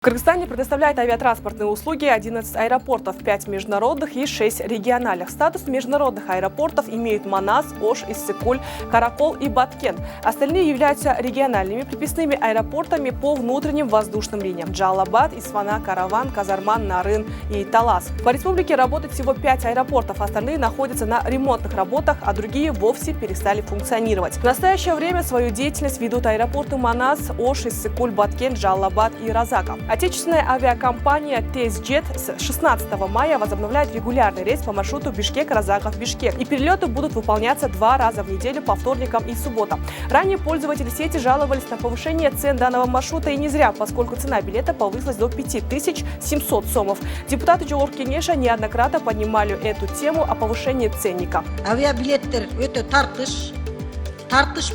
В Кыргызстане предоставляет авиатранспортные услуги 11 аэропортов, 5 международных и 6 региональных. Статус международных аэропортов имеют Манас, Ош, Иссык-Куль, Каракол и Баткен. Остальные являются региональными приписными аэропортами по внутренним воздушным линиям: Джалалабад, Исфана, Караван, Казарман, Нарын и Талас. По республике работает всего 5 аэропортов, остальные находятся на ремонтных работах, а другие вовсе перестали функционировать. В настоящее время свою деятельность ведут аэропорты Манас, Ош, Иссык-Куль, Баткен, Джалалабад и Разаков. Отечественная авиакомпания ТС-Джет с 16 мая возобновляет регулярный рейс по маршруту Бишкек-Разаков-Бишкек. И перелеты будут выполняться 2 раза в неделю по вторникам и субботам. Ранее пользователи сети жаловались на повышение цен данного маршрута, и не зря, поскольку цена билета повысилась до 5700 сомов. Депутаты Жогорку Кеңеша неоднократно поднимали эту тему о повышении ценника. Авиабилеттер өтө тартыш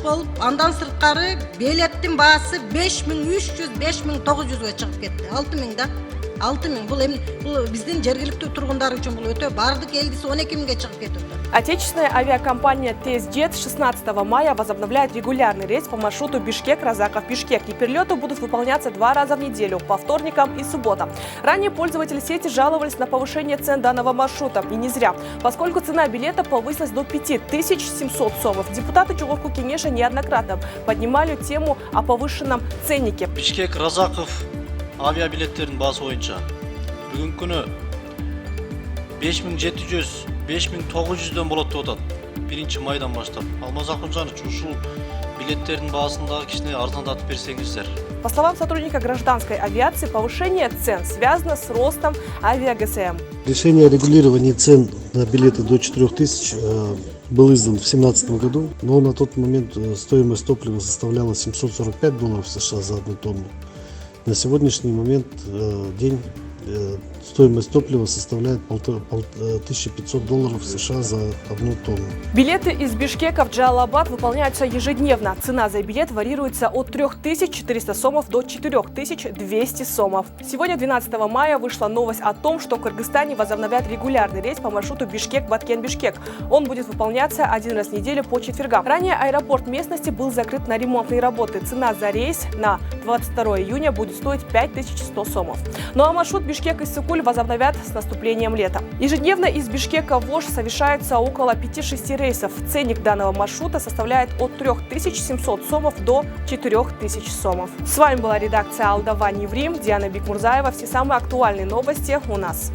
болуп, андан сырткары билеттин баасы 5300-5900 чыгып кетти. 6000 да. 6000 бул биздин жергиликтүү тургундар үчүн бул өтө бардык элдиси 12000 чыгып кетти. Отечественная авиакомпания ТС-Джет с 16 мая возобновляет регулярный рейс по маршруту Бишкек-Разаков-Бишкек. И перелеты будут выполняться 2 раза в неделю по вторникам и субботам. Ранее пользователи сети жаловались на повышение цен данного маршрута. И не зря, поскольку цена билета повысилась до 5700 сомов. Депутаты Жогорку Кеңеша неоднократно поднимали тему о повышенном ценнике. Бишкек-Разаков авиабилеттердин баасы боюнча бүгүнкү күнү 5700-5900 болот деп атат. 1 майдан баштап. Алмаз Акунжанович, ушул билеттердин баасын дагы кичине арзандатып берсеңиздер. По словам сотрудника гражданской авиации, повышение цен связано с ростом авиа-ГСМ. Решение о регулировании цен на билеты до 4000 был издан в 2017 году, но на тот момент стоимость топлива составляла $745 США за 1 тонну. На сегодняшний момент день стоимость топлива составляет $1500 США за 1 тонну. Билеты из Бишкека в Джалалабад выполняются ежедневно. Цена за билет варьируется от 3400 сомов до 4200 сомов. Сегодня, 12 мая, вышла новость о том, что в Кыргызстане возобновят регулярный рейс по маршруту Бишкек-Баткен-Бишкек. Он будет выполняться 1 раз в неделю по четвергам. Ранее аэропорт местности был закрыт на ремонтные работы. Цена за рейс на 22 июня будет стоить 5100 сомов. Ну а маршрут Бишкек-Иссык-Куль возобновят с наступлением лета. Ежедневно из Бишкека в Ош совершается около 5-6 рейсов. Ценник данного маршрута составляет от 3700 сомов до 4000 сомов. С вами была редакция Алдаван Еврим, Диана Бикмурзаева. Все самые актуальные новости у нас.